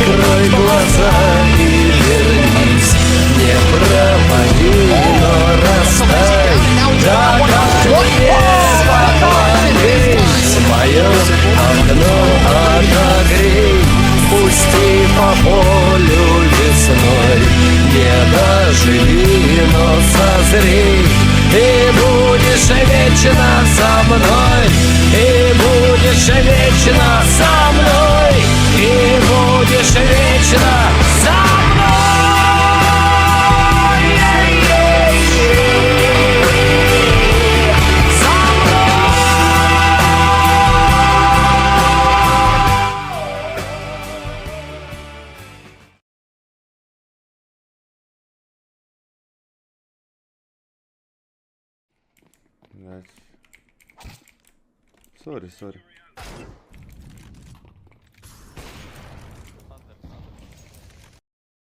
Закрой глаза и вернись, не пропади, но растай. Да как мне поклонись, мое окно отогрей. Пусти по полю весной, не доживи, но созрей. И будешь вечно со мной, и будешь вечно со мной, и будешь вечно со мной. Блять. Сори.